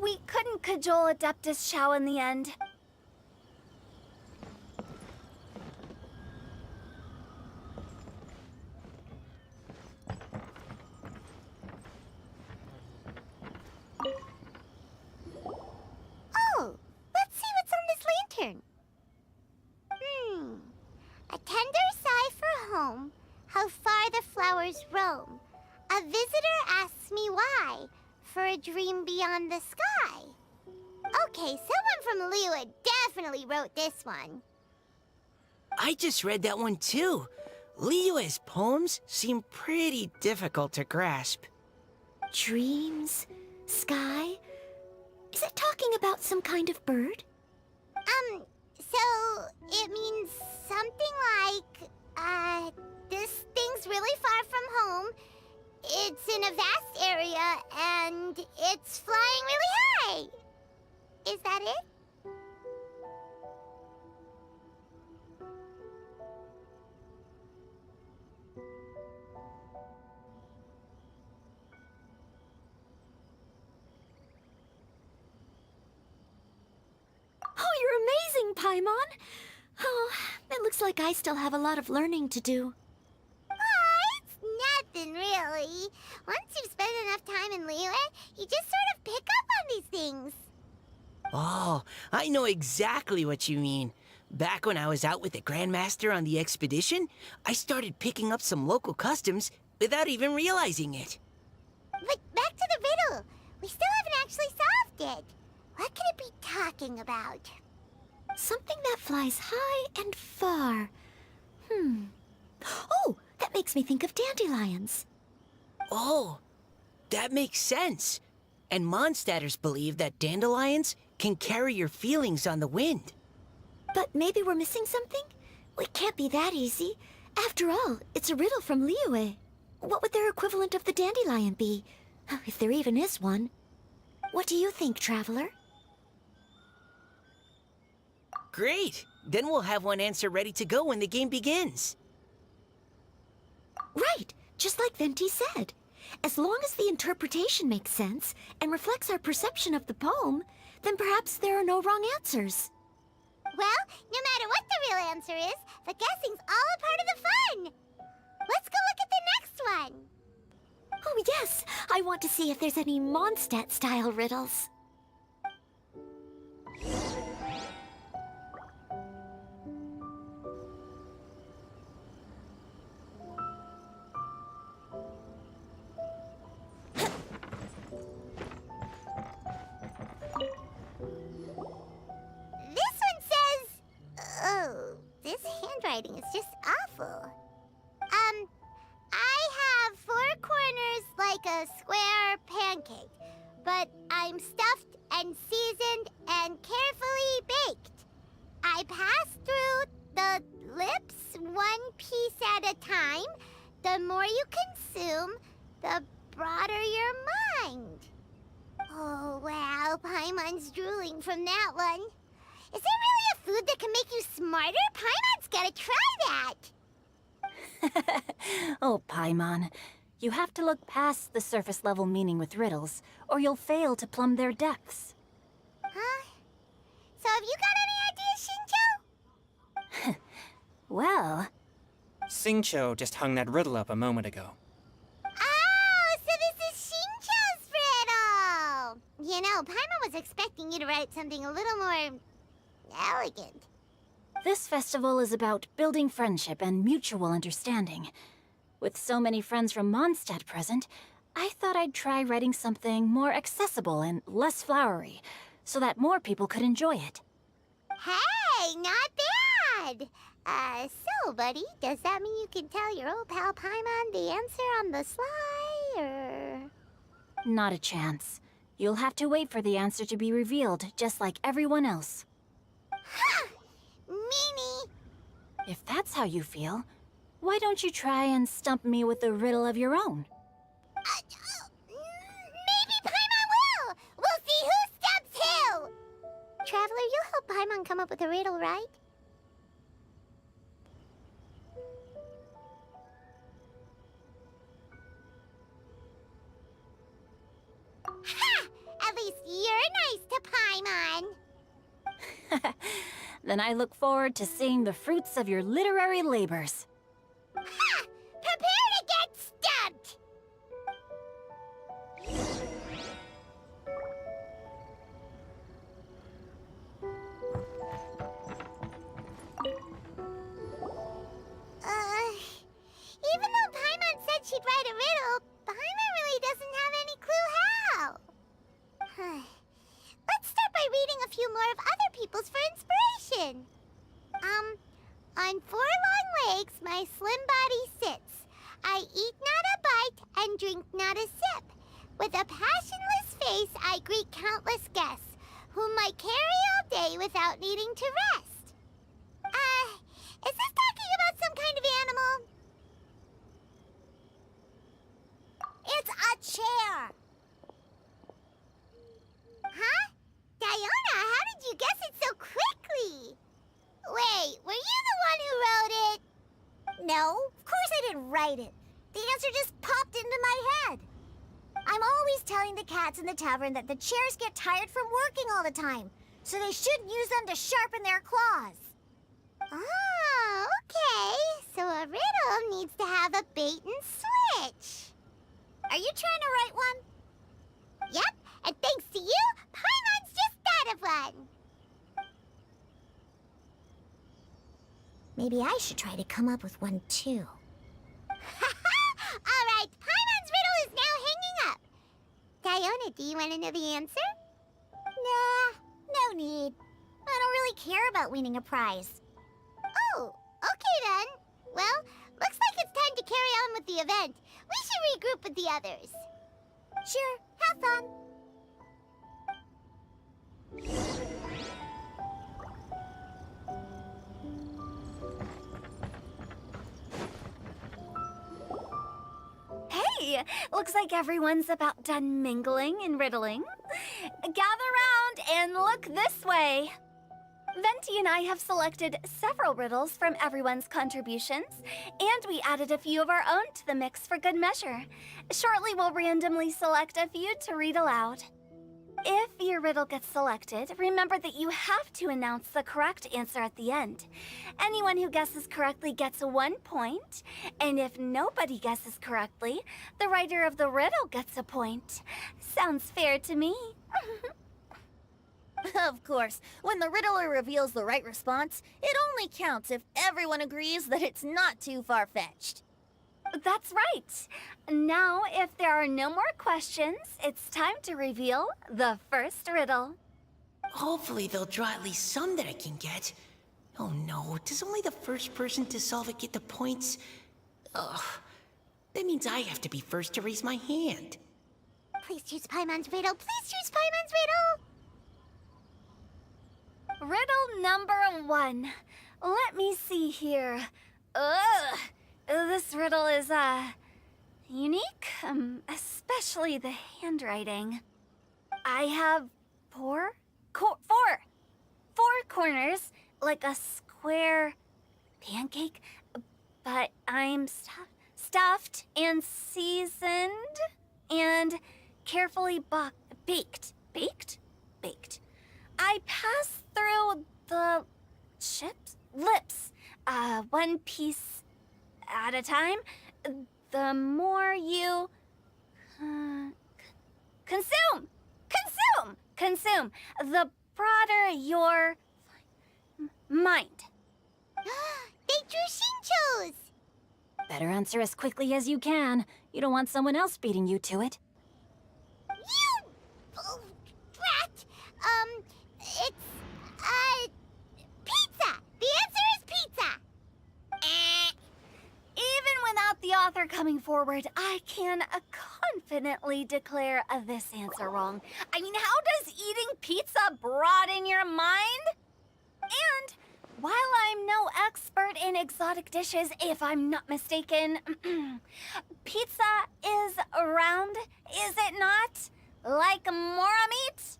We couldn't cajole Adeptus Chow in the end. Oh, let's see what's on this lantern. A tender sigh for home, how far the flowers roam. A visitor asks me why, for a dream beyond the sky. Okay, someone from Liyue definitely wrote this one. I just read that one too. Liyue's poems seem pretty difficult to grasp. Dreams? Sky? Is it talking about some kind of bird? So it means something like, this thing's really far from home. It's in a vast area, and it's flying really high. Is that it? Oh, you're amazing, Paimon! Oh, it looks like I still have a lot of learning to do. It's nothing, really. Once you've spent enough time in Liyue, you just sort of pick up on these things. Oh, I know exactly what you mean. Back when I was out with the Grandmaster on the expedition, I started picking up some local customs without even realizing it. But back to the riddle. We still haven't actually solved it. What could it be talking about? Something that flies high and far. Oh, that makes me think of dandelions. Oh, that makes sense. And Mondstadters believe that dandelions can carry your feelings on the wind. But maybe we're missing something? It can't be that easy. After all, it's a riddle from Liyue. What would their equivalent of the dandelion be? If there even is one. What do you think, Traveler? Great! Then we'll have one answer ready to go when the game begins. Right, just like Venti said. As long as the interpretation makes sense and reflects our perception of the poem, then perhaps there are no wrong answers. Well, no matter what the real answer is, the guessing's all a part of the fun. Let's go look at the next one. Oh yes, I want to see if there's any Mondstadt-style riddles. This one says... Oh, this handwriting is just awful. I have 4 corners like a square pancake, but I'm stuffed and seasoned and carefully baked. I pass through the lips 1 piece at a time. The more you consume, the broader your mind. Oh, wow, Paimon's drooling from that one. Is there really a food that can make you smarter? Paimon's gotta try that! Oh, Paimon. You have to look past the surface-level meaning with riddles, or you'll fail to plumb their depths. Huh? So have you got any ideas, Shinjo? Well... Xingqiu just hung that riddle up a moment ago. Oh, so this is Shinjo's riddle! You know, Paimon was expecting you to write something a little more... elegant. This festival is about building friendship and mutual understanding. With so many friends from Mondstadt present, I thought I'd try writing something more accessible and less flowery, so that more people could enjoy it. Hey, not bad! So, buddy, does that mean you can tell your old pal Paimon the answer on the sly, or...? Not a chance. You'll have to wait for the answer to be revealed, just like everyone else. Ha! Meanie! If that's how you feel, why don't you try and stump me with a riddle of your own? Maybe Paimon will! We'll see who stumps who! Traveler, you'll help Paimon come up with a riddle, right? Ha! At least least you're nice to Paimon. Then I look forward to seeing the fruits of your literary labors. Ha! Prepare to get stumped! Even though Paimon said she'd write a riddle, Paimon really doesn't have any clue how. Let's start by reading a few more of other people's for inspiration. On 4 long legs, my slim body sits. I eat not a bite and drink not a sip. With a passionless face, I greet countless guests, whom I carry all day without needing to rest. Is this talking about some kind of animal? It's a chair. Huh? Diona, how did you guess it so quickly? Wait, were you the one who wrote it? No, of course I didn't write it. The answer just popped into my head. I'm always telling the cats in the tavern that the chairs get tired from working all the time, so they shouldn't use them to sharpen their claws. Oh, okay. So a riddle needs to have a bait and switch. Are you trying to write one? Yep, and thanks to you, Paimon's just thought of one. Maybe I should try to come up with one, too. All right, Paimon's riddle is now hanging up. Diona, do you want to know the answer? Nah, no need. I don't really care about winning a prize. Oh, okay then. Well, looks like it's time to carry on with the event. We should regroup with the others. Sure, have fun. Hey, looks like everyone's about done mingling and riddling. Gather round and look this way. Venti and I have selected several riddles from everyone's contributions, and we added a few of our own to the mix for good measure. Shortly, we'll randomly select a few to read aloud. If your riddle gets selected, remember that you have to announce the correct answer at the end. Anyone who guesses correctly gets 1 point, and if nobody guesses correctly, the writer of the riddle gets a point. Sounds fair to me. Of course, when the riddler reveals the right response, it only counts if everyone agrees that it's not too far-fetched. That's right. Now, if there are no more questions, it's time to reveal the first riddle. Hopefully they'll draw at least some that I can get. Oh no, does only the first person to solve it get the points? Ugh. That means I have to be first to raise my hand. Please choose Paimon's riddle. Please choose Paimon's riddle. Riddle number 1. Let me see here. Ugh. This riddle is, unique, especially the handwriting. I have four corners, like a square pancake, but I'm stuffed and seasoned and carefully baked. Baked. I pass through the lips, 1 piece at a time. The more you consume, the broader your mind. They drew Shinchos! Better answer as quickly as you can. You don't want someone else beating you to it. You... Oh, brat! It's, pizza! The answer is pizza! Even without the author coming forward, I can confidently declare this answer wrong. I mean, how does eating pizza broaden your mind? And while I'm no expert in exotic dishes, if I'm not mistaken, pizza is round, is it not? Like mora meat?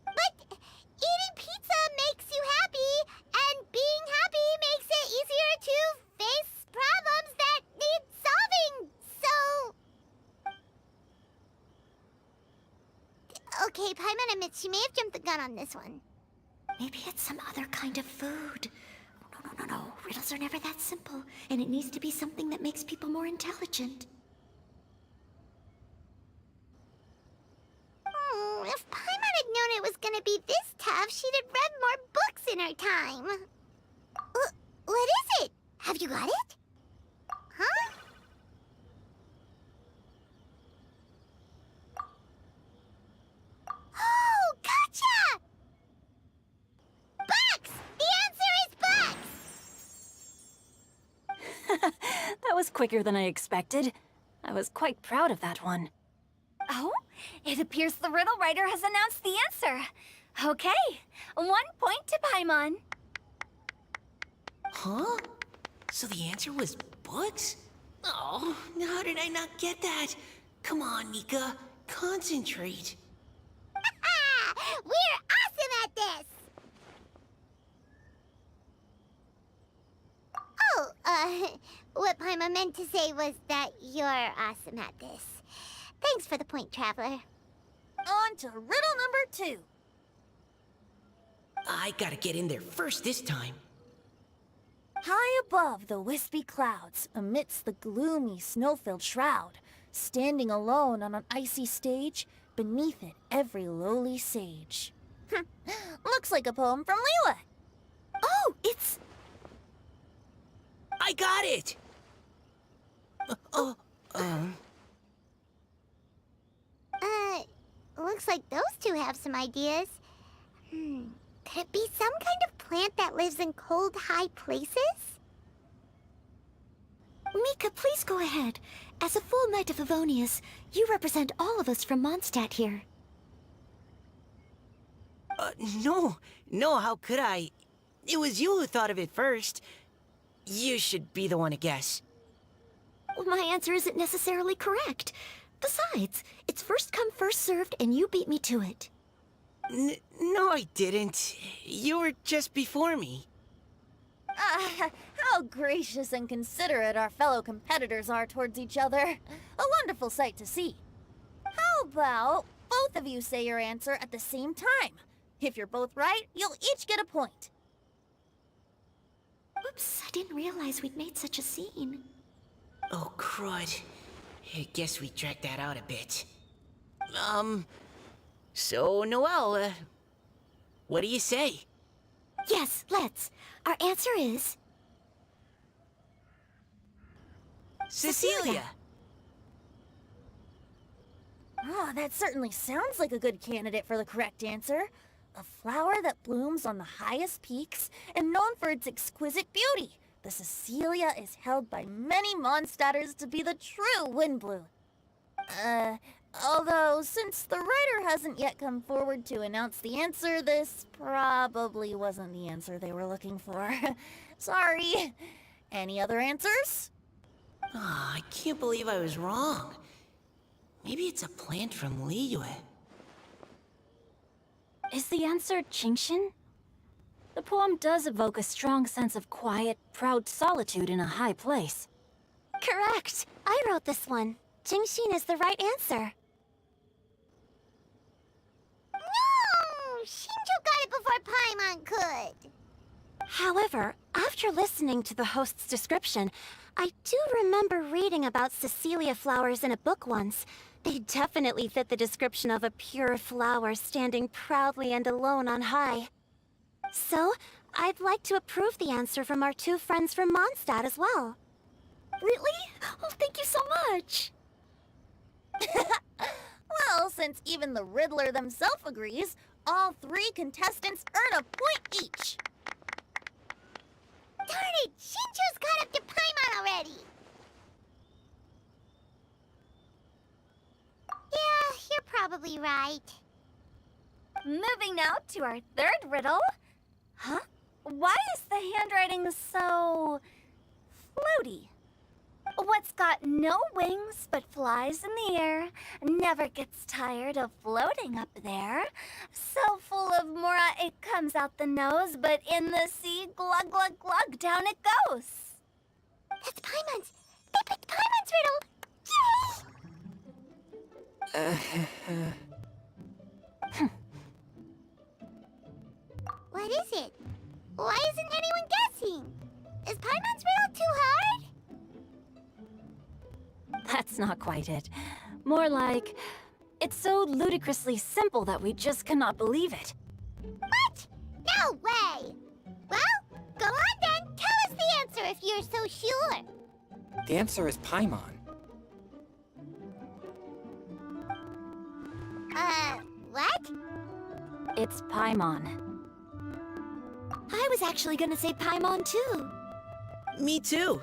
But eating pizza makes you happy, and being happy makes it easier to face problems that need solving, so... Okay, Paimon admits she may have jumped the gun on this one. Maybe it's some other kind of food. No. Riddles are never that simple, and it needs to be something that makes people more intelligent. If Paimon had known it was gonna be this tough, she'd have read more books in her time. What is it? Have you got it? Huh? Oh, gotcha! Bucks! The answer is bucks! That was quicker than I expected. I was quite proud of that one. Oh, it appears the riddle writer has announced the answer. Okay, 1 point to Paimon. Huh? So the answer was books? Oh, how did I not get that? Come on, Mika. Concentrate. We're awesome at this! Oh, what Paimon meant to say was that you're awesome at this. Thanks for the point, Traveler. On to riddle number 2. I gotta get in there first this time. High above the wispy clouds, amidst the gloomy snow-filled shroud, standing alone on an icy stage, beneath it every lowly sage. Looks like a poem from Liyue. Oh, it's... I got it! Looks like those two have some ideas. Could it be some kind of plant that lives in cold, high places? Mika, please go ahead. As a full Knight of Avonius, you represent all of us from Mondstadt here. No, how could I? It was you who thought of it first. You should be the one to guess. Well, my answer isn't necessarily correct. Besides, it's first come, first served, and you beat me to it. No, I didn't. You were just before me. How gracious and considerate our fellow competitors are towards each other. A wonderful sight to see. How about both of you say your answer at the same time? If you're both right, you'll each get a point. Oops, I didn't realize we'd made such a scene. Oh, crud. I guess we dragged that out a bit. So, Noelle, what do you say? Yes, let's. Our answer is... Cecilia! Oh, that certainly sounds like a good candidate for the correct answer. A flower that blooms on the highest peaks and known for its exquisite beauty. The Cecilia is held by many Mondstadters to be the true Windblue. Although, since the writer hasn't yet come forward to announce the answer, this probably wasn't the answer they were looking for. Sorry. Any other answers? Ah, I can't believe I was wrong. Maybe it's a plant from Liyue. Is the answer Qingxin? The poem does evoke a strong sense of quiet, proud solitude in a high place. Correct. I wrote this one. Qingxin is the right answer. No! Shinjo got it before Paimon could. However, after listening to the host's description, I do remember reading about Cecilia flowers in a book once. They definitely fit the description of a pure flower standing proudly and alone on high. So, I'd like to approve the answer from our 2 friends from Mondstadt as well. Really? Oh, thank you so much. Well, since even the Riddler themselves agrees, all 3 contestants earn a point each. Darn it! Shinjo's caught up to Paimon already! Yeah, you're probably right. Moving now to our 3rd riddle. Huh? Why is the handwriting so... floaty? What's got no wings but flies in the air, never gets tired of floating up there. So full of mora it comes out the nose, but in the sea, glug glug glug, down it goes. That's Paimon's! They picked Paimon's riddle! Yay! What is it? Why isn't anyone guessing? Is Paimon's riddle too hard? That's not quite it. More like, it's so ludicrously simple that we just cannot believe it. What? No way! Well, go on then. Tell us the answer if you're so sure. The answer is Paimon. What? It's Paimon. I was actually gonna say Paimon too. Me too.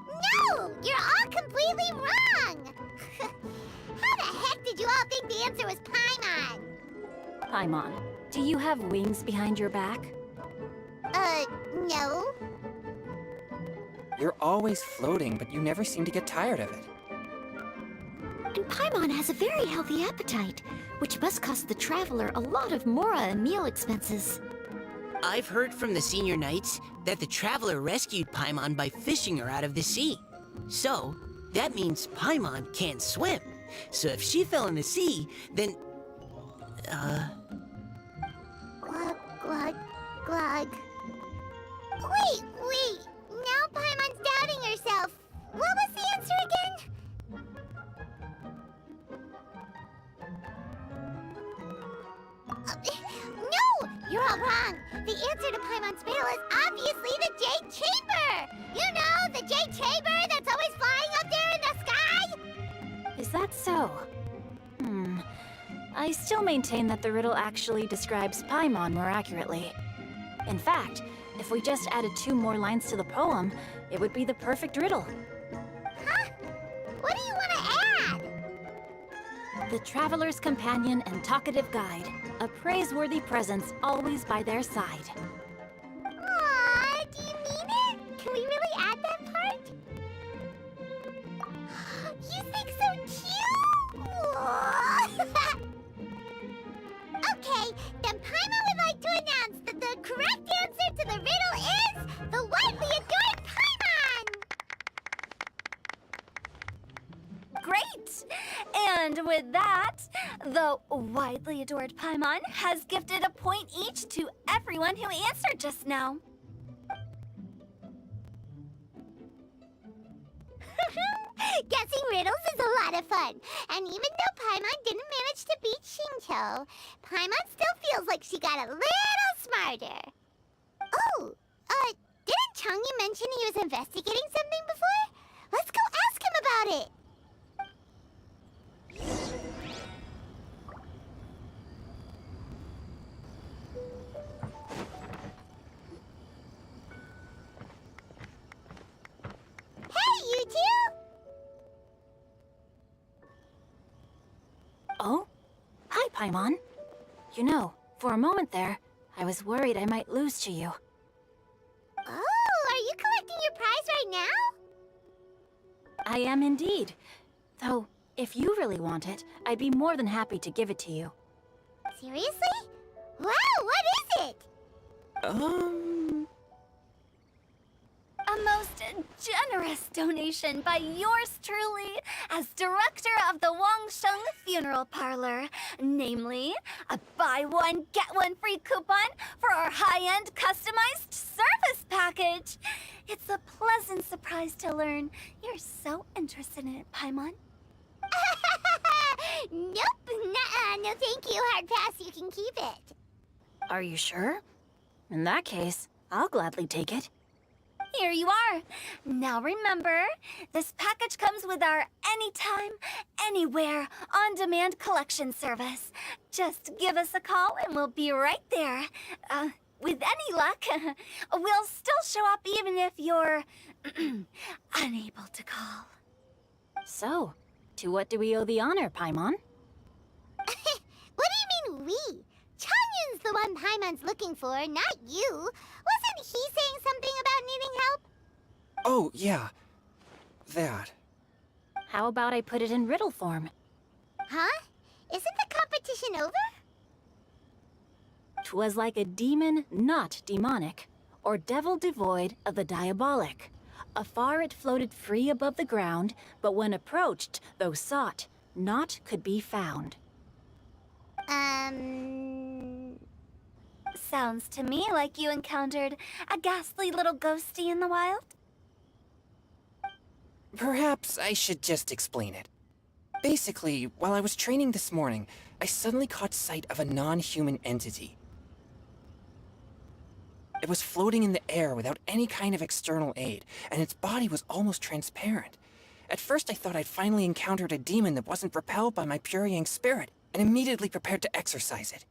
No! You're all completely wrong! How the heck did you all think the answer was Paimon? Paimon, do you have wings behind your back? No. You're always floating, but you never seem to get tired of it. And Paimon has a very healthy appetite, which must cost the traveler a lot of mora and meal expenses. I've heard from the senior knights that the traveler rescued Paimon by fishing her out of the sea. So, that means Paimon can't swim. So if she fell in the sea, then... Glug, glug, glug. Wait! Now Paimon's doubting herself. What was the answer again? No! You're all wrong. The answer to Paimon's riddle is obviously the Jade Chamber! You know, the Jade Chamber that's always flying up there in the sky? Is that so? I still maintain that the riddle actually describes Paimon more accurately. In fact, if we just added 2 more lines to the poem, it would be the perfect riddle. Huh? What do you want to add? The traveler's companion and talkative guide, a praiseworthy presence always by their side. Aw, do you mean it? Can we really add that part? You think so cute? Okay, then Paimon would like to announce that the correct answer to the riddle is the widely adored Paimon! Great! And with that, the widely adored Paimon has gifted a point each to everyone who answered just now. Guessing riddles is a lot of fun. And even though Paimon didn't manage to beat Xingqiu, Paimon still feels like she got a little smarter. Oh, didn't Changyu mention he was investigating something before? Let's go ask him about it. Hey, you two! Oh? Hi, Paimon. You know, for a moment there, I was worried I might lose to you. Oh, are you collecting your prize right now? I am indeed. Though, if you really want it, I'd be more than happy to give it to you. Seriously? Wow, what is it? A most generous donation by yours truly as director of the Wangsheng Funeral Parlor. Namely, a buy one, get one free coupon for our high-end customized service package. It's a pleasant surprise to learn you're so interested in it, Paimon. Nope, nuh-uh, no thank you, hard pass, you can keep it. Are you sure? In that case, I'll gladly take it. Here you are. Now remember, this package comes with our anytime, anywhere, on-demand collection service. Just give us a call and we'll be right there. With any luck, we'll still show up even if you're unable to call. So, to what do we owe the honor, Paimon? What do you mean we? Changyun's the one Paimon's looking for, not you. Wasn't he saying something about needing help? Oh, yeah. That. How about I put it in riddle form? Huh? Isn't the competition over? 'Twas like a demon not demonic, or devil devoid of the diabolic. Afar it floated free above the ground, but when approached, though sought, Not could be found. Sounds to me like you encountered a ghastly little ghosty in the wild. Perhaps I should just explain it. Basically, while I was training this morning, I suddenly caught sight of a non-human entity. It was floating in the air without any kind of external aid, and its body was almost transparent. At first I thought I'd finally encountered a demon that wasn't repelled by my pure yang spirit, and immediately prepared to exorcise it.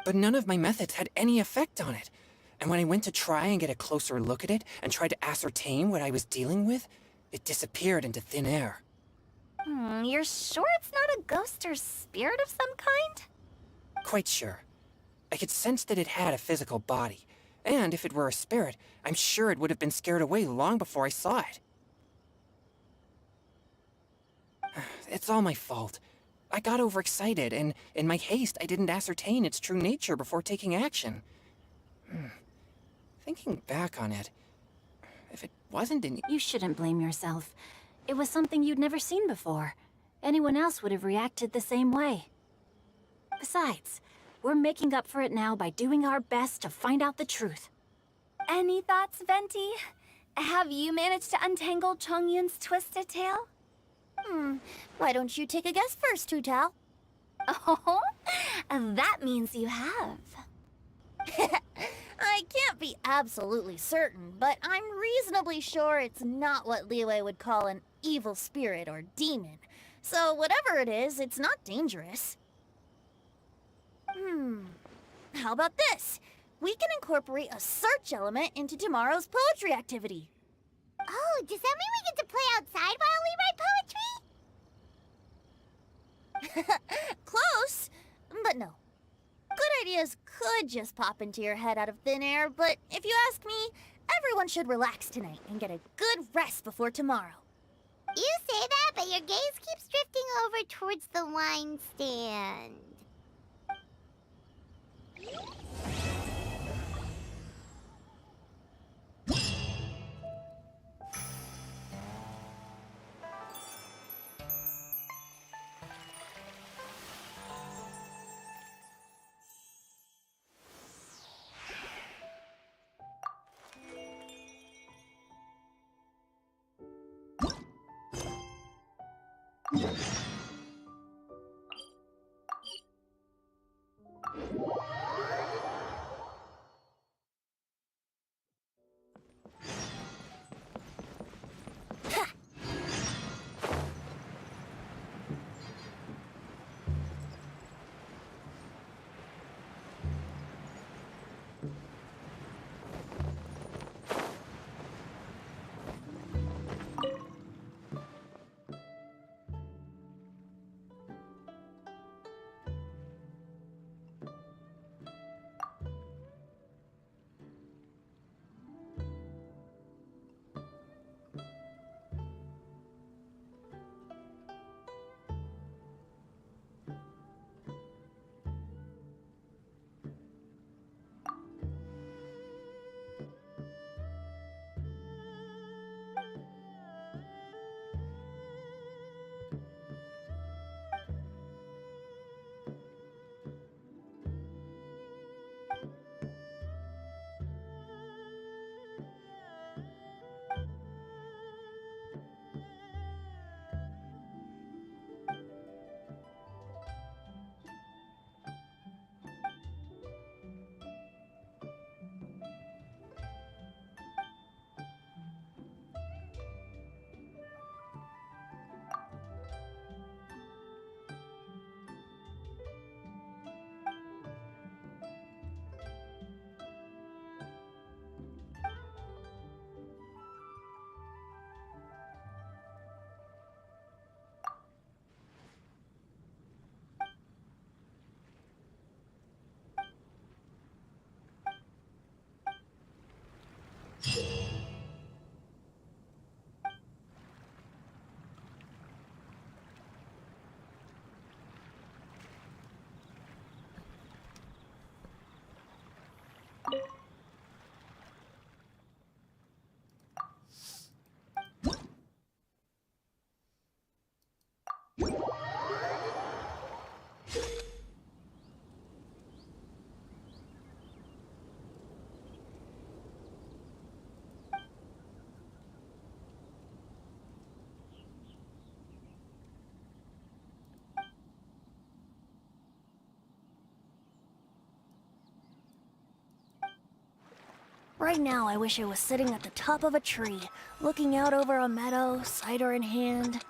But none of my methods had any effect on it, and when I went to try and get a closer look at it and tried to ascertain what I was dealing with, it disappeared into thin air. You're sure it's not a ghost or spirit of some kind? Quite sure. I could sense that it had a physical body, and if it were a spirit, I'm sure it would have been scared away long before I saw it. It's all my fault. I got overexcited, and in my haste, I didn't ascertain its true nature before taking action. Thinking back on it, if it wasn't an... You shouldn't blame yourself. It was something you'd never seen before. Anyone else would have reacted the same way. Besides, we're making up for it now by doing our best to find out the truth. Any thoughts, Venti? Have you managed to untangle Chongyun's twisted tail? Why don't you take a guess first, Tutao? Oh, that means you have. I can't be absolutely certain, but I'm reasonably sure it's not what Liyue would call an evil spirit or demon. So whatever it is, it's not dangerous. How about this? We can incorporate a search element into tomorrow's poetry activity. Oh, does that mean we get to play outside while we write poetry? Close, but no. Good ideas could just pop into your head out of thin air, but if you ask me, everyone should relax tonight and get a good rest before tomorrow. You say that, but your gaze keeps drifting over towards the wine stand. Right now, I wish I was sitting at the top of a tree, looking out over a meadow, cider in hand.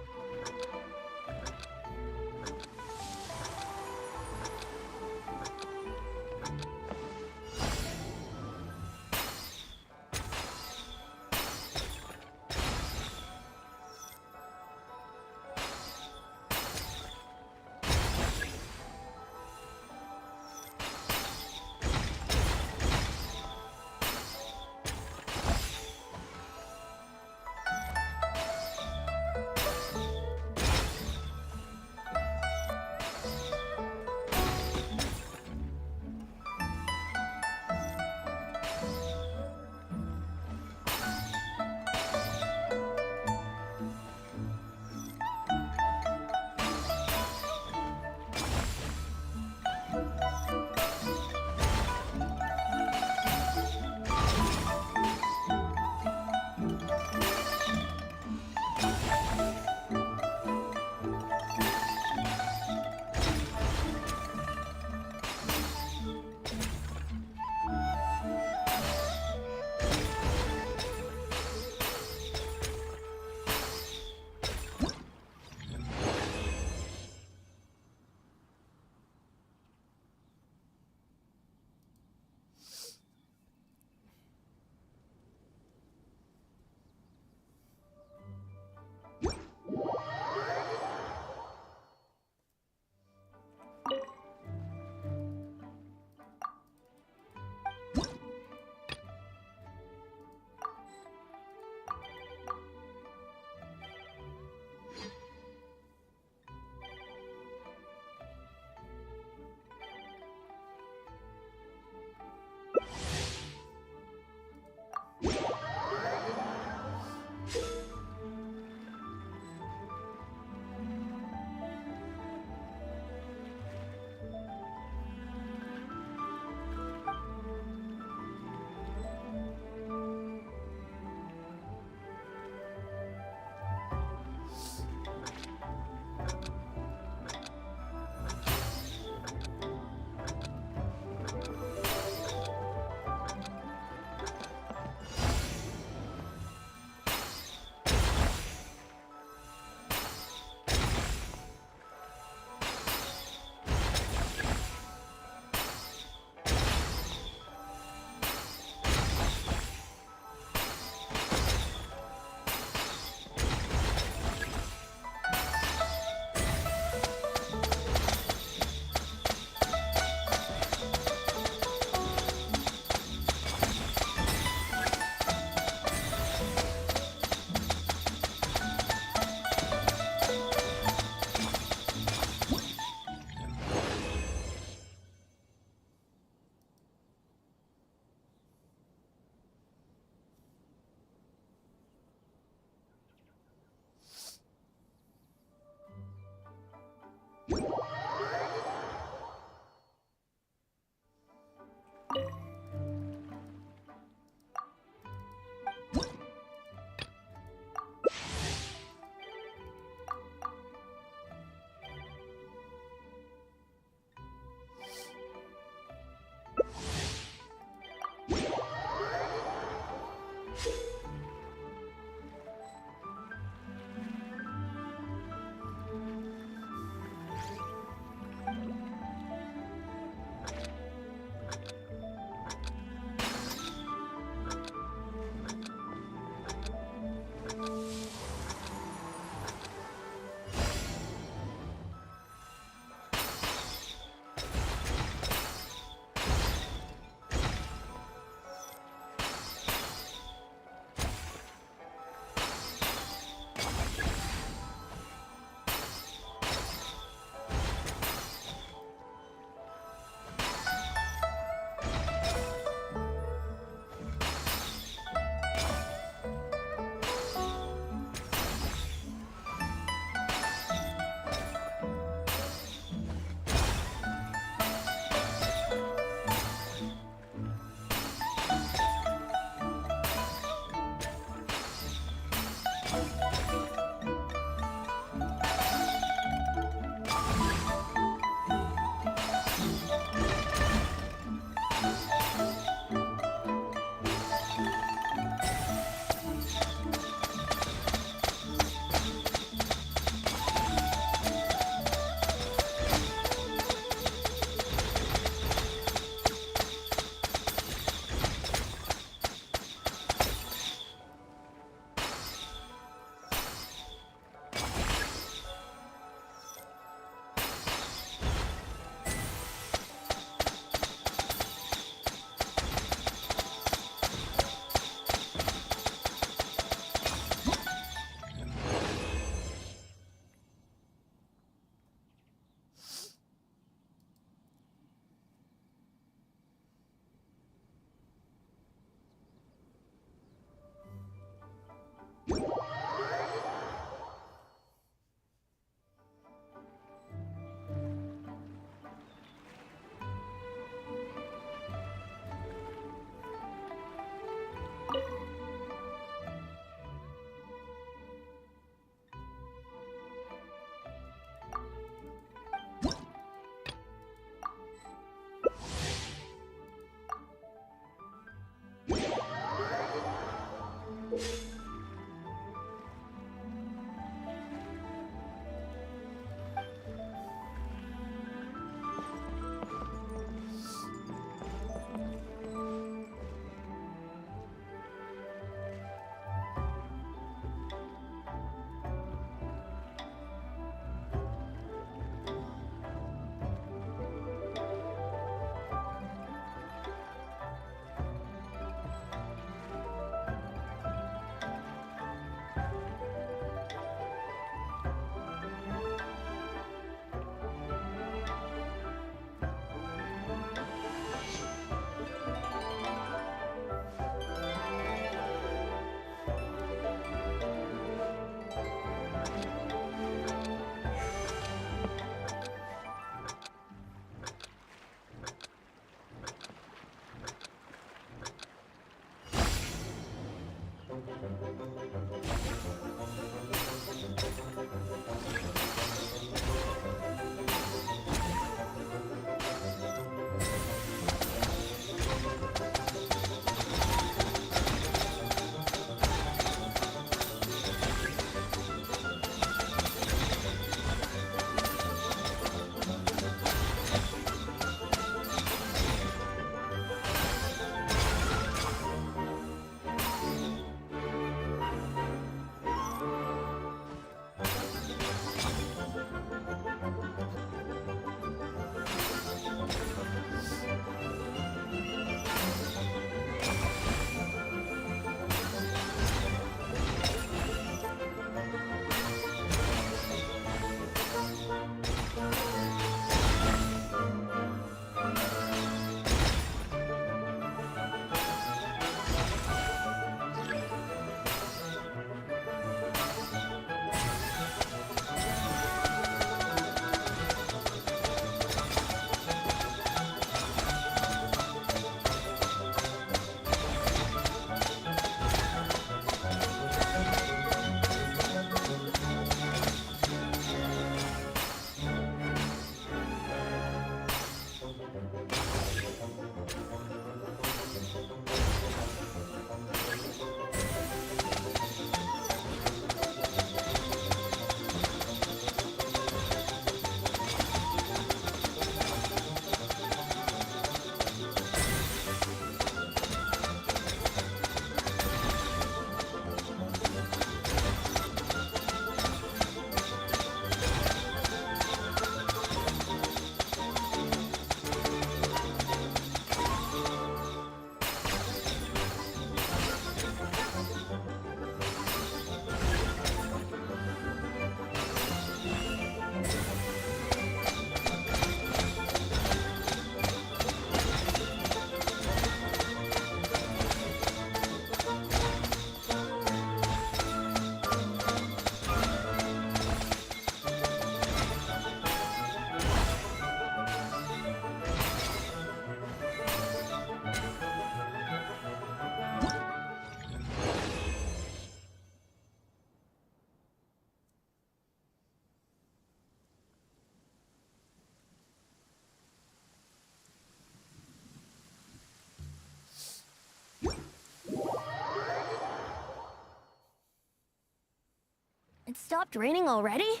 It stopped raining already?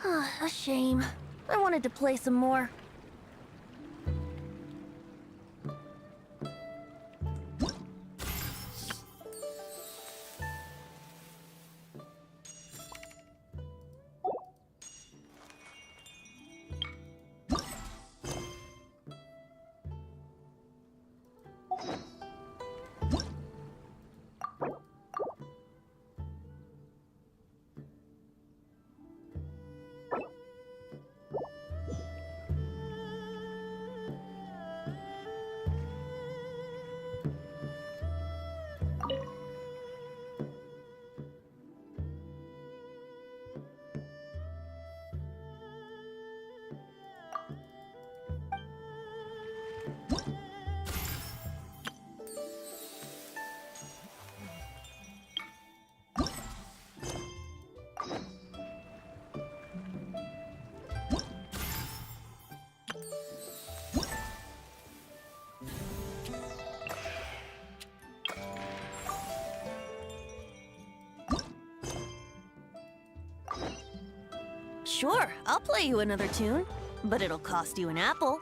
A shame. I wanted to play some more. Sure, I'll play you another tune, but it'll cost you an apple.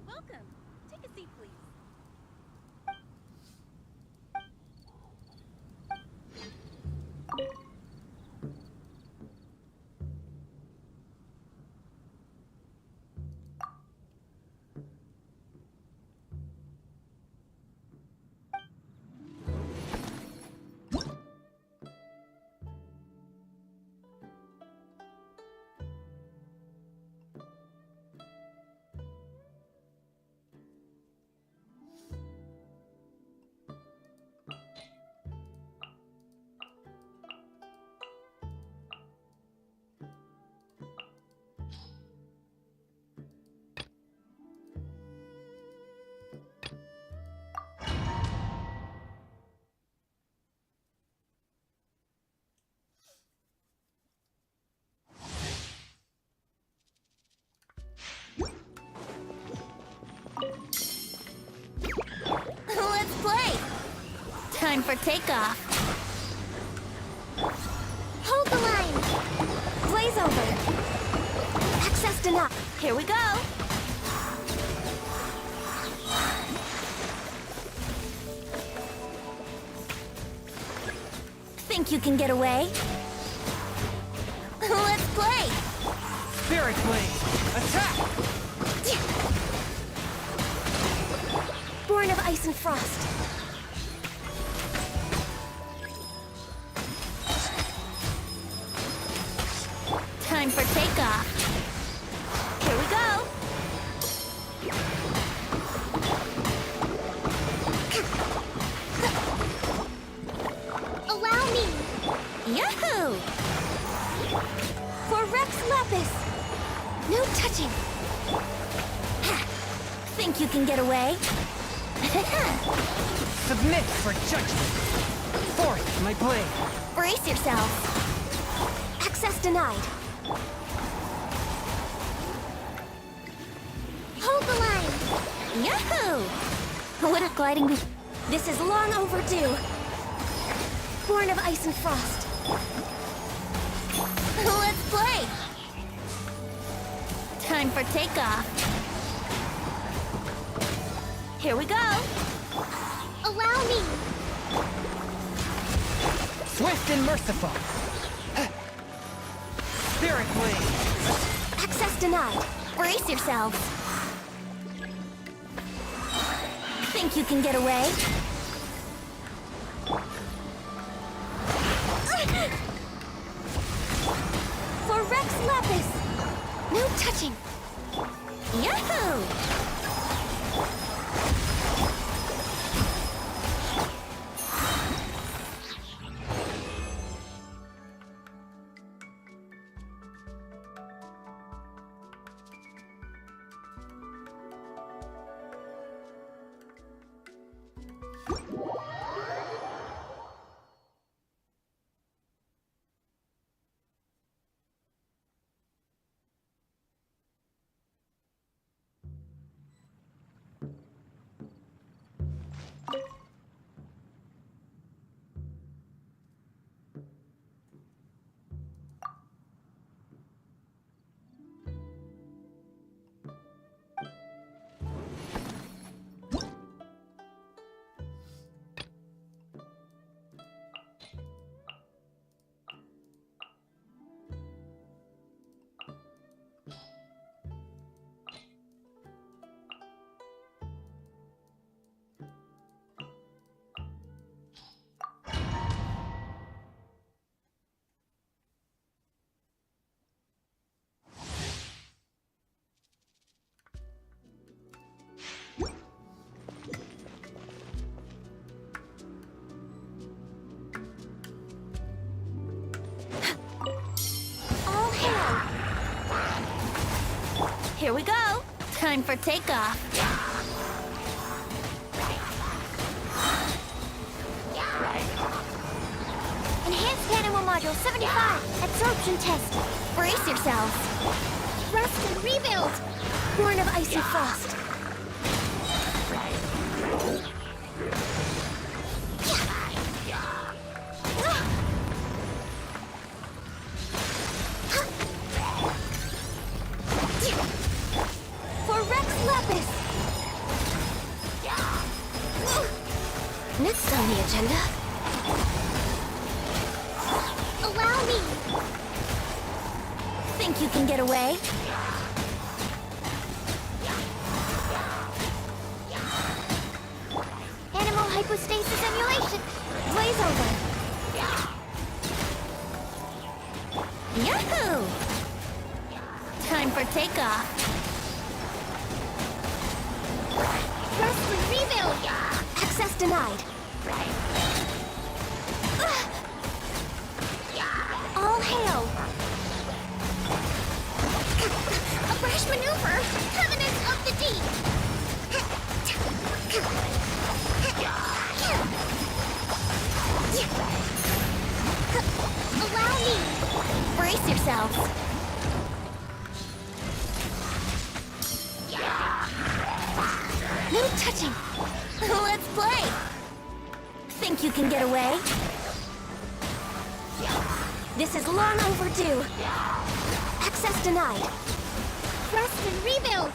Welcome. Take a seat, please. Let's play! Time for takeoff. Hold the line! Blaze over. Access denied. Here we go. Think you can get away? Let's play! Spirit Blade! Attack! Born of ice and frost. Time for takeoff. Here we go. Allow me! Yahoo! For Rex Lapis. No touching. Ha. Think you can get away? Submit for judgment! Forth my blade! Brace yourself. Access denied. Hold the line! Yahoo! Wouldn't gliding be... This is long overdue. Born of ice and frost. Time for takeoff. Here we go. Allow me. Swift and merciful. Spirit blade. Access denied. Brace yourselves. Think you can get away? For Rex Lapis! No touching! Yahoo! Here we go. Time for takeoff. Enhanced Animal Module 75. Absorption test. Brace yourselves. Rust and rebuild. Born of icy frost. For Rex Lapis. Next on the agenda. Allow me. Think you can get away? Animal hypostasis emulation. Blaze over. Yahoo! Time for takeoff. Rust and rebuild. Access denied. All hail. A brash maneuver. Covenant of the deep. Allow me. Brace yourselves. No touching. Let's play. Think you can get away? This is long overdue. Access denied. Rust and rebuild.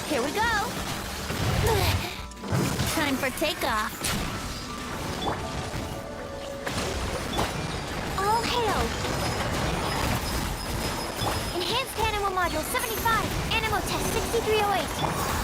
Here we go. Time for takeoff. All hail. Enhanced Animal Module 75. Animal Test 6308.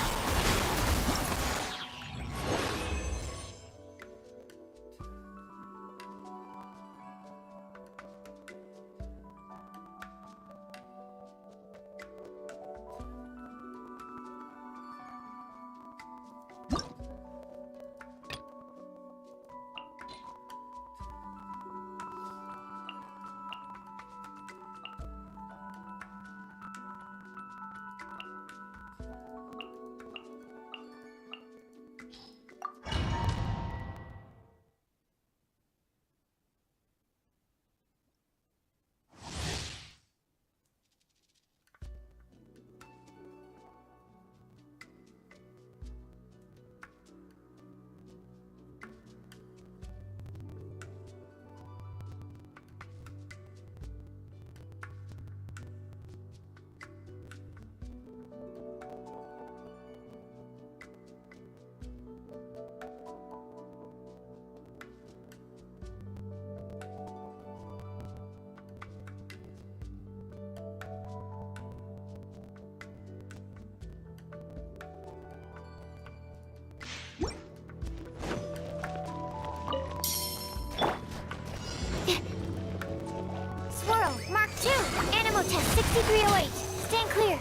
6308. Stand clear.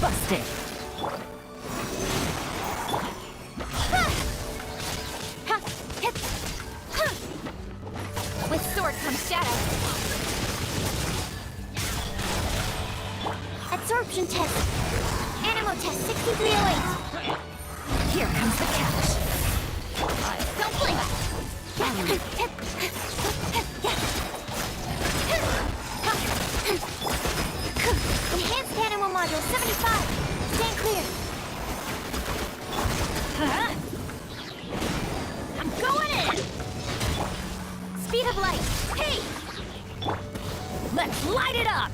Busted. With sword comes shadow. Absorption test. Animal test 6308. Here comes the catch. Don't blink. Enhanced animal module 75. Stand clear. I'm going in! Speed of light. Hey! Let's light it up!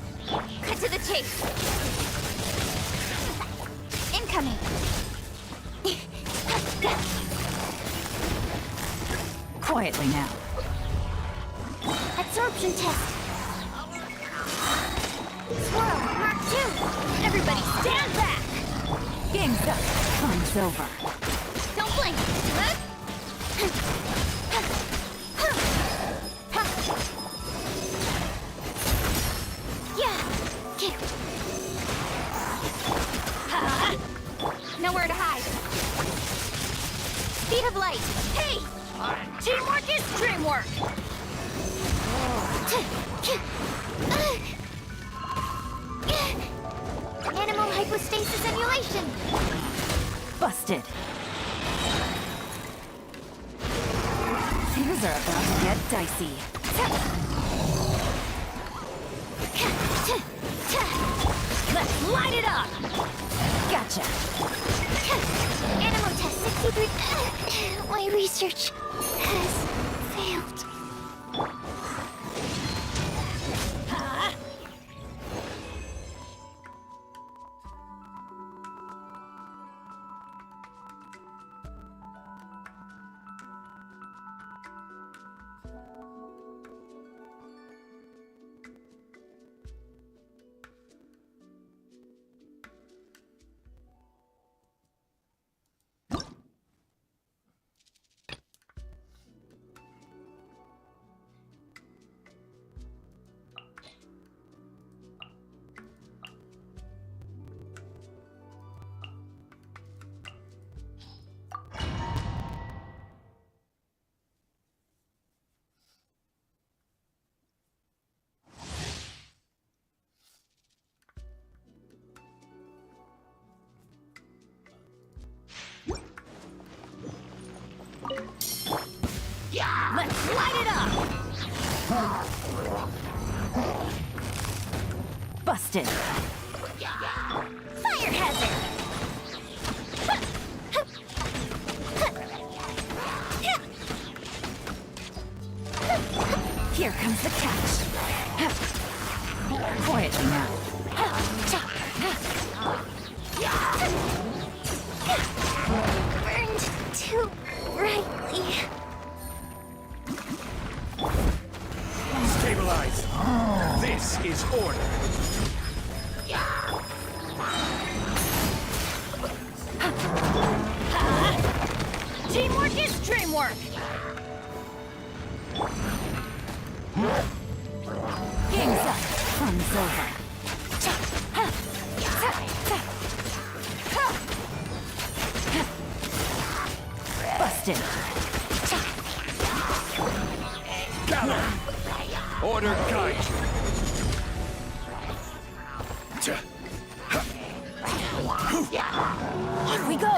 Cut to the chase. Incoming. Quietly now. Absorption test. Swirl, Mark 2. Everybody stand back! Game's up. Fun's over. Don't blink. Yeah. Nowhere to hide. Speed of light. Hey! Teamwork is dreamwork! Animal hypostasis emulation. Busted. Things are about to get dicey. Let's light it up! Gotcha. Animal test 63. My research has failed. Let's light it up! Busted. Fire hazard! Here comes the catch. Quietly now. Burned too brightly. Stabilize. This is order. Teamwork is dreamwork! Game's up. Fun's over. Busted. Gather. Order guide you. Here we go!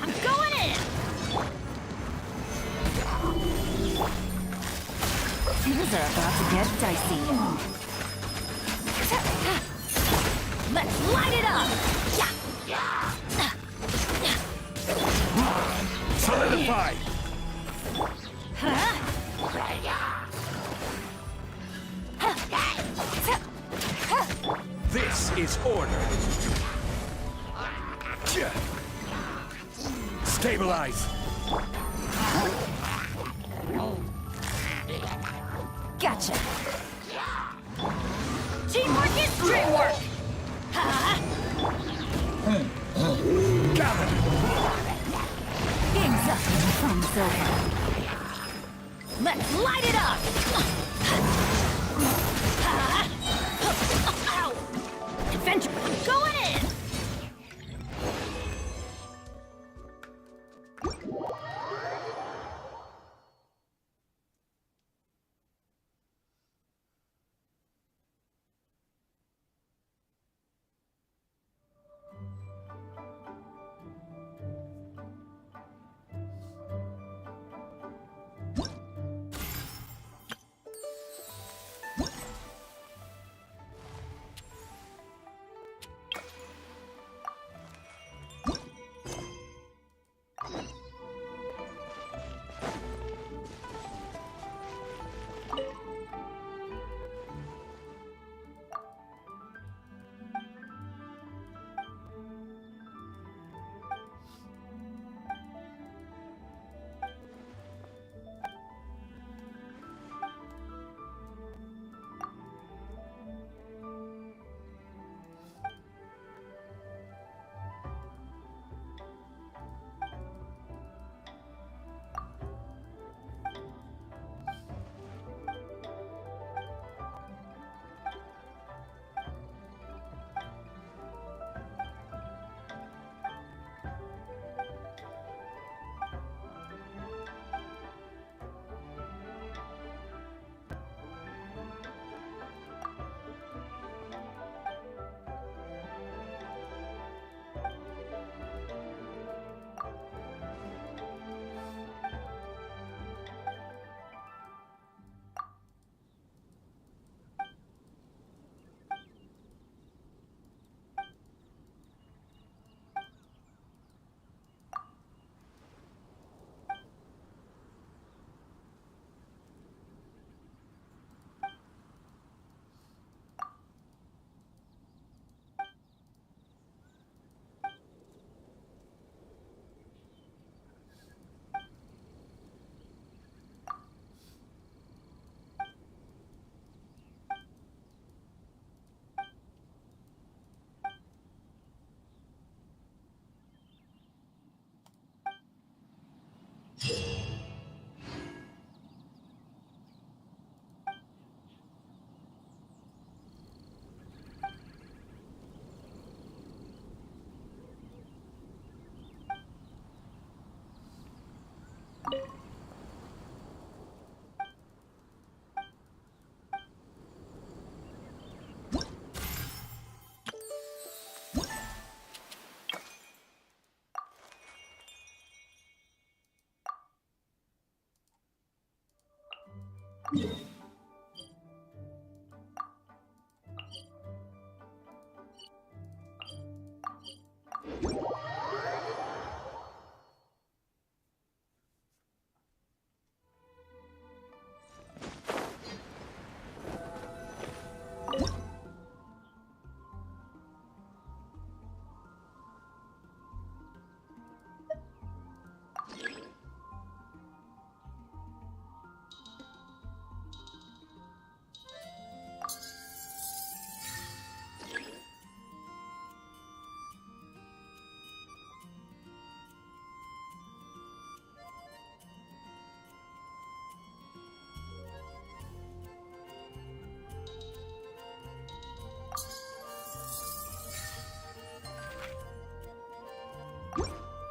I'm going in! Things are about to get dicey. Let's light it up! Solidify. This is order. Stabilize. Gotcha. Teamwork is dreamwork! Gather. Game's up. Fun's over. Let's light it up! Ow! Adventure, going in!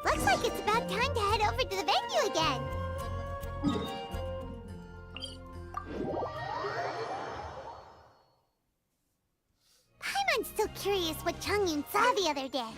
Looks like it's about time to head over to the venue again. Paimon's still curious what Changyun saw the other day.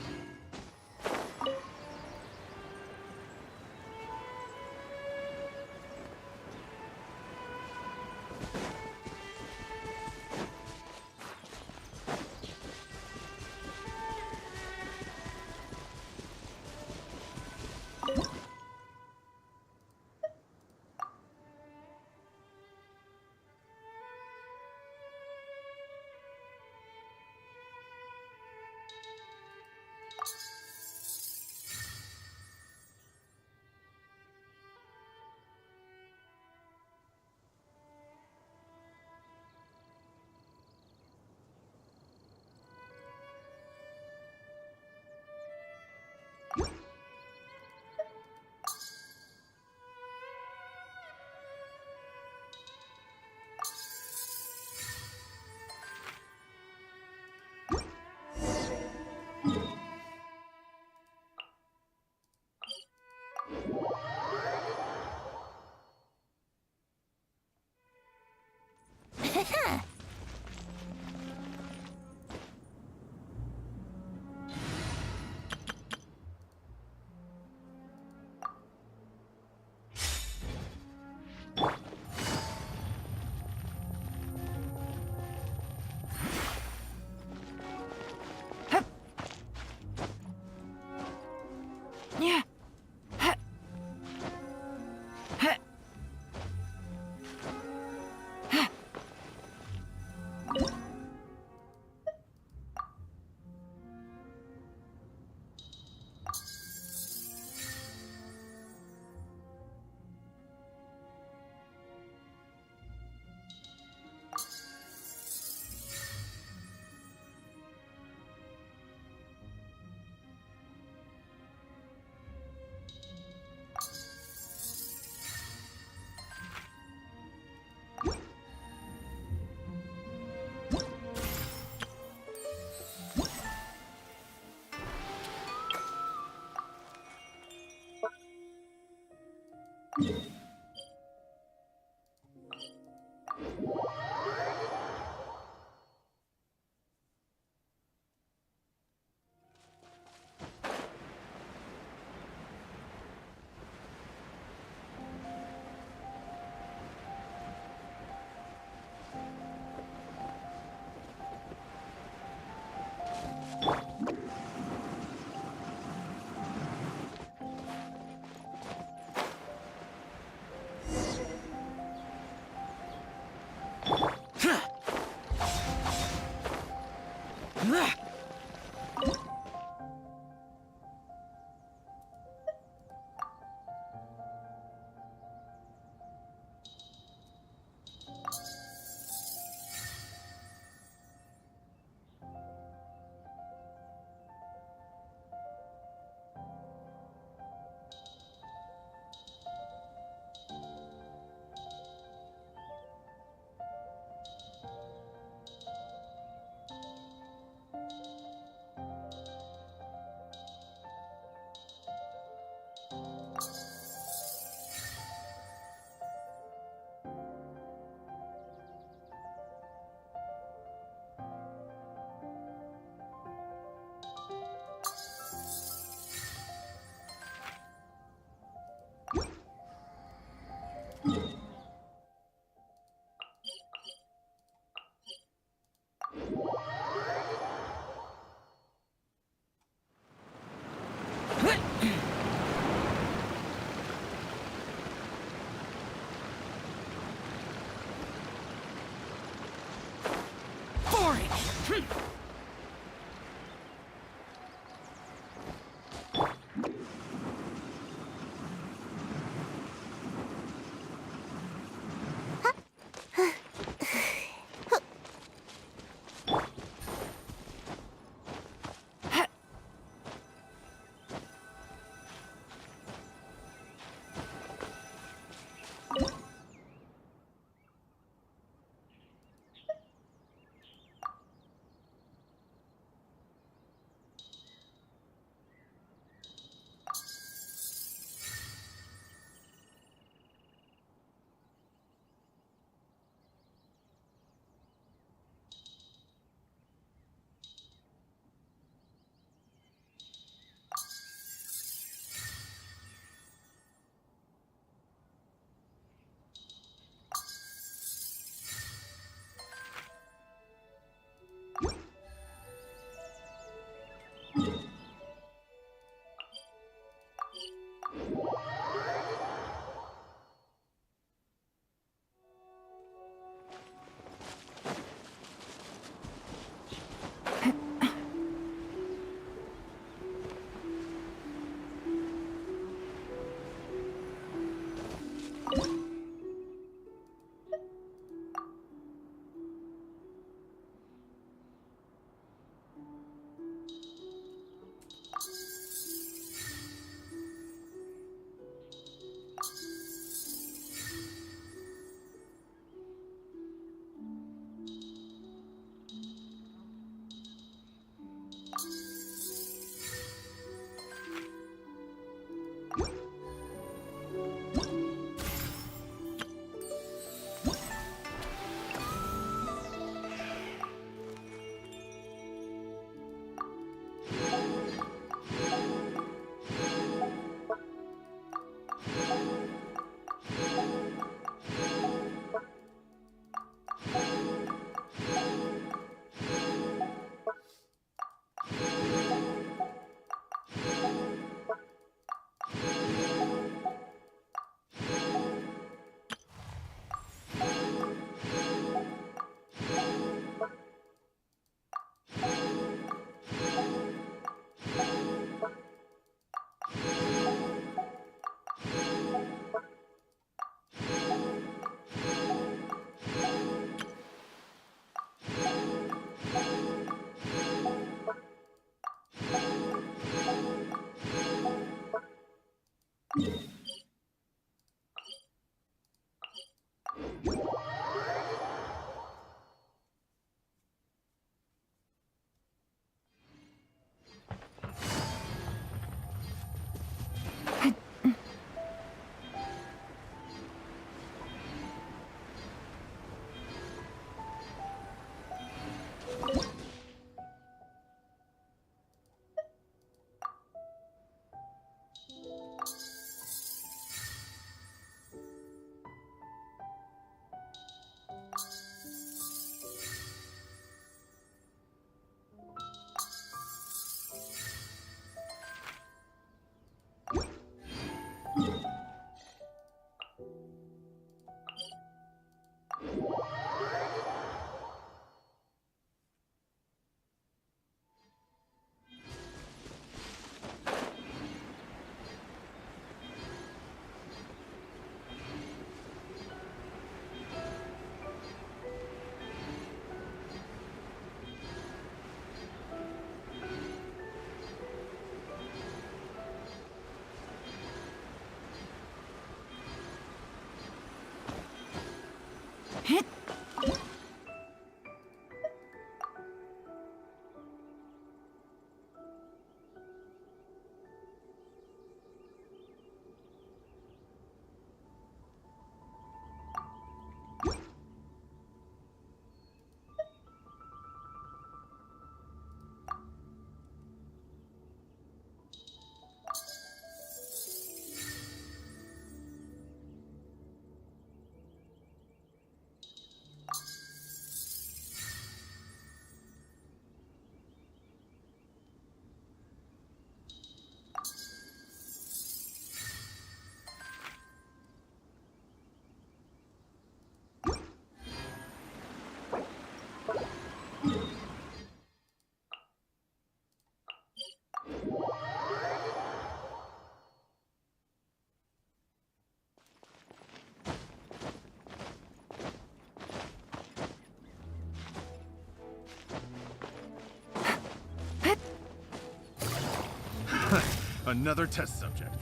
Another test subject.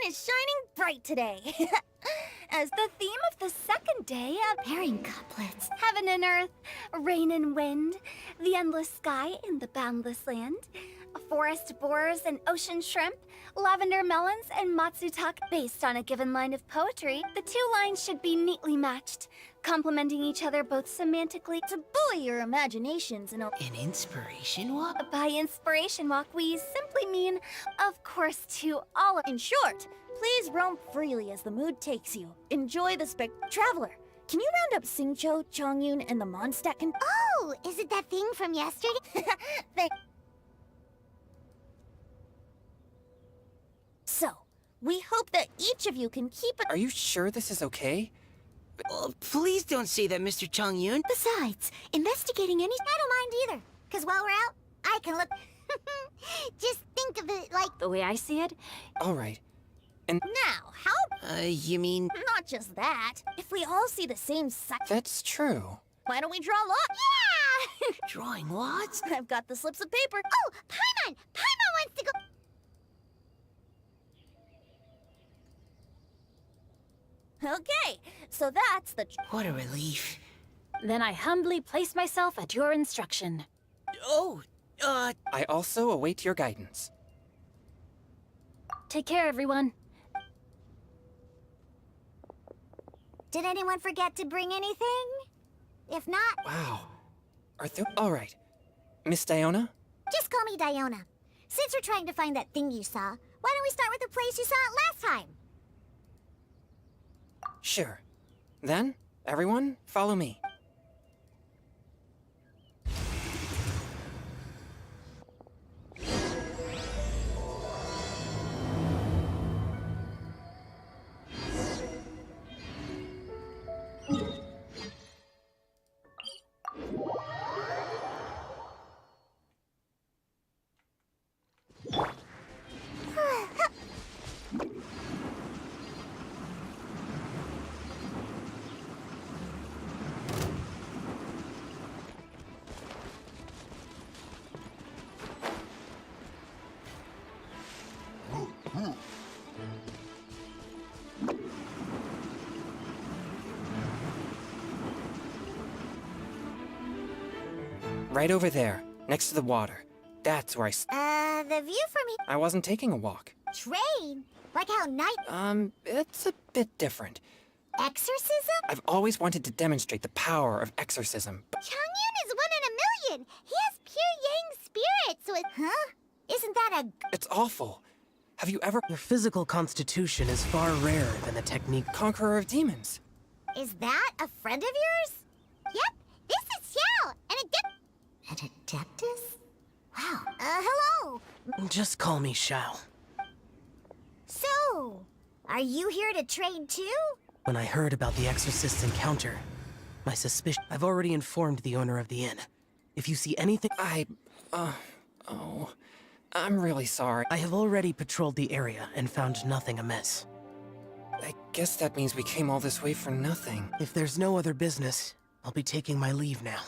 is shining bright today. As the theme of the second day of Pairing couplets. heaven and earth, rain and wind, the endless sky and the boundless land, forest boars and ocean shrimp, lavender melons and matsutake. Based on a given line of poetry, the two lines should be neatly matched, complementing each other both semantically. To buoy your imaginations and An inspiration walk? By inspiration walk, we simply mean, of course, to all of. in short, please roam freely as the mood takes you. Enjoy the Traveler, can you round up Singcho, Chongyun, and the Mondstadt Oh, is it that thing from yesterday? So, we hope that each of you can keep it. Are you sure this is okay? Oh, please don't say that, Mr. Chongyun. Besides, investigating any... I don't mind either. Because while we're out, I can look... Just think of it like... The way I see it, All right. Now, how You mean... not just that? If we all see the same sight, That's true. why don't we draw lots? Yeah! Drawing lots? I've got the slips of paper. Oh, Paimon! Paimon wants to go... Okay, so that's the... What a relief. then I humbly place myself at your instruction. Oh, I also await your guidance. Take care, everyone. Did anyone forget to bring anything? If not, Wow. Are there... All right. Miss Diona? just call me Diona. Since we're trying to find that thing you saw, why don't we start with the place you saw it last time? Sure. Then, everyone, follow me. Right over there, next to the water. That's where The view from here... I wasn't taking a walk. Train? Like how night... It's a bit different. Exorcism? I've always wanted to demonstrate the power of exorcism, but Chongyun is 1 in a million! He has pure yang spirit, so it... Huh? Isn't that a... it's awful. Have you ever... Your physical constitution is far rarer than the technique. Conqueror of demons? Is that a friend of yours? Yep, this is Xiao, an adeptus? Wow. Hello! Just call me Shao. So, are you here to train too? When I heard about the Exorcist's encounter, my suspicion... I've already informed the owner of the inn. If you see anything... I'm really sorry. I have already patrolled the area and found nothing amiss. I guess that means we came all this way for nothing. If there's no other business, I'll be taking my leave now.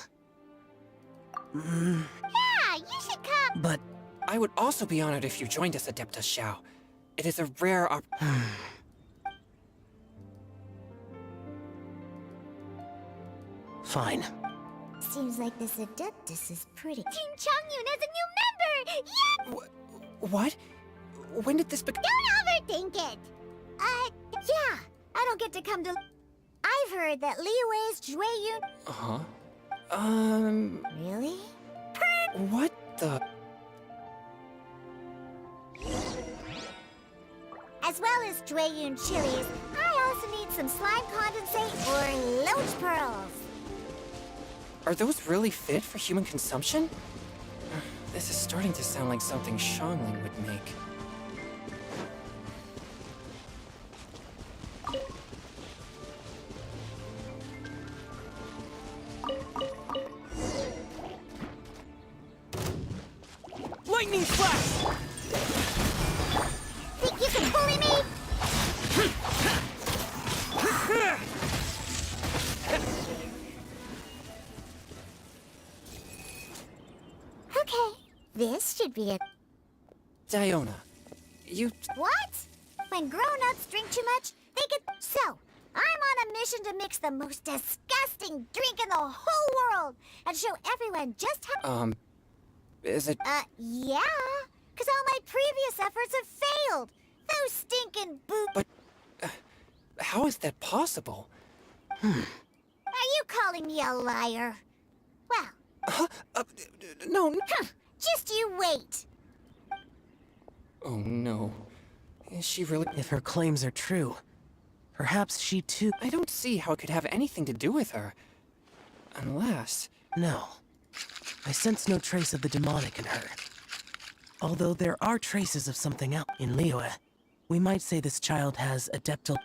Yeah, you should come. But I would also be honored if you joined us, Adeptus Xiao. It is a rare fine. Seems like this adeptus is pretty. Team Chongyun has a new member! Yeah! What? When did this begin? Don't overthink it! Yeah, I don't get to come to... I've heard that Liyue's Jueyun... Uh-huh. Really? What the... As well as Jueyun chilies, I also need some slime condensate or loach pearls. Are those really fit for human consumption? This is starting to sound like something Xiangling would make. Lightning flash! Think you can bully me? Okay, this should be it. Diona, you... What? When grown-ups drink too much, they get... So, I'm on a mission to mix the most disgusting drink in the whole world and show everyone just how... Is it... Yeah. Because all my previous efforts have failed. Those stinking boo... But... how is that possible? Are you calling me a liar? Well... No... Just you wait. Oh, no. Is she really... If her claims are true, perhaps she too... I don't see how it could have anything to do with her. Unless... No. I sense no trace of the demonic in her. Although there are traces of something else in Liyue. We might say this child has adeptal...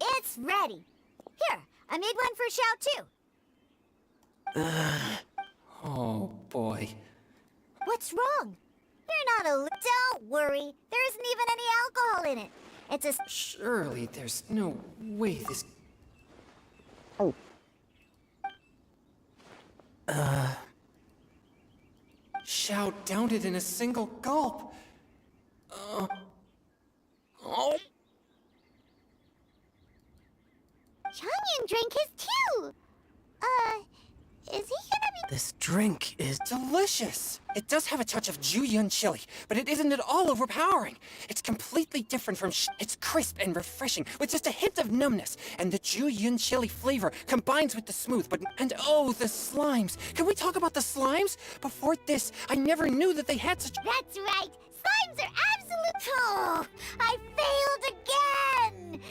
It's ready. Here, I made one for Xiao too. Oh, boy. What's wrong? You're not a... Don't worry. There isn't even any alcohol in it. It's a... Surely there's no way this... Xiao downed it in a single gulp. Oh. Changyan drank his too. Is he gonna be... This drink is... Delicious! It does have a touch of Jueyun chili, but it isn't at all overpowering. It's completely different from It's crisp and refreshing, with just a hint of numbness, and the Jueyun chili flavor combines with the smooth, but... And oh, the slimes! Can we talk about the slimes? Before this, I never knew that they had such... That's right. Slimes are absolute... Oh, I failed again!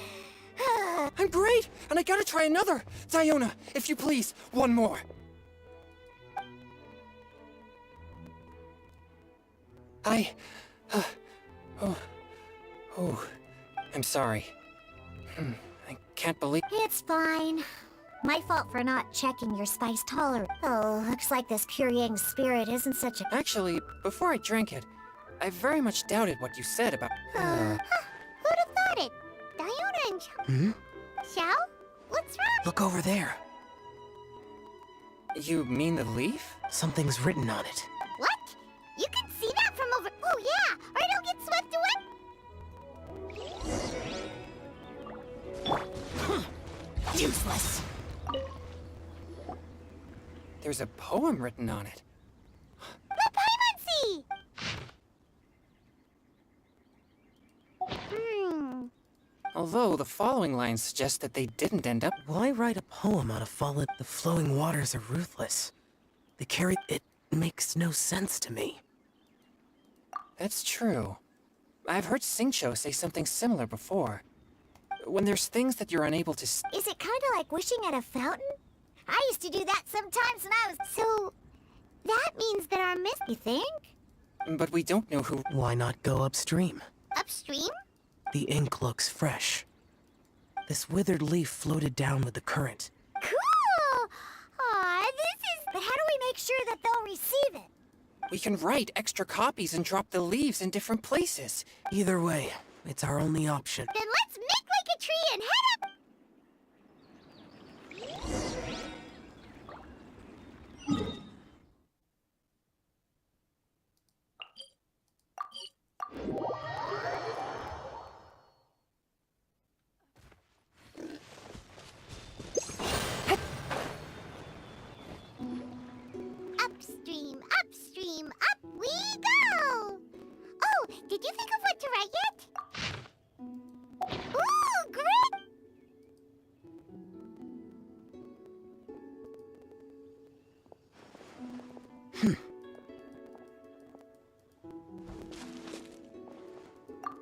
I'm great, and I gotta try another! Diona, if you please, one more. I'm sorry. I can't believe... It's fine. My fault for not checking your spice tolerance. Oh, looks like this pure yang spirit isn't such a... Actually, before I drank it, I very much doubted what you said about... Who'd have thought it? Diona and Xiao? What's wrong? Look over there. You mean the leaf? Something's written on it. What? You can see that from over... Oh, yeah! Or it'll get swept away! Useless. There's a poem written on it. The Paimonsi! Although the following lines suggest that they didn't end up... Why write a poem on a fallen... The flowing waters are ruthless. They carry... It makes no sense to me. That's true. I've heard Xingqiu say something similar before. When there's things that you're unable to... Is it kind of like wishing at a fountain? I used to do that sometimes when I was... So... That means that our myth, you think? But we don't know who... Why not go upstream? Upstream? The ink looks fresh. This withered leaf floated down with the current. Cool! Aw, this is... But how do we make sure that they'll receive it? We can write extra copies and drop the leaves in different places. Either way, it's our only option. Then let's make like a tree and head up... Upstream, upstream, up we go! Oh, did you think of what to write yet? Ooh, great!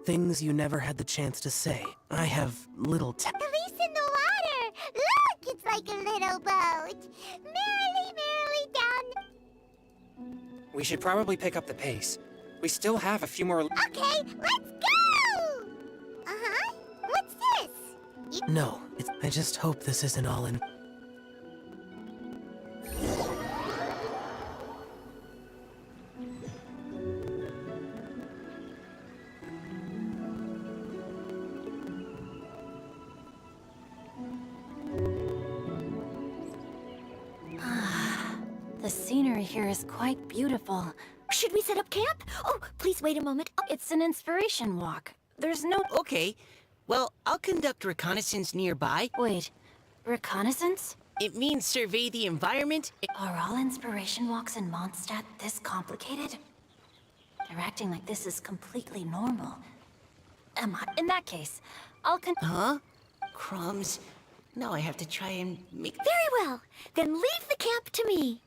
Things you never had the chance to say. I have little The leaf's in the water! Look, it's like a little boat! Merrily, merrily down... We should probably pick up the pace. We still have a few more... Okay, let's go! Uh-huh. What's this? No, I just hope this isn't all in... The scenery here is quite beautiful. Should we set up camp? Oh, please wait a moment. It's an inspiration walk. There's no... Okay. Well, I'll conduct reconnaissance nearby. Wait, reconnaissance? It means survey the environment. Are all inspiration walks in Mondstadt this complicated? They're acting like this is completely normal. Am I? In that case, I'll Huh? Crumbs. Now I have to try and make... Very well. Then leave the camp to me.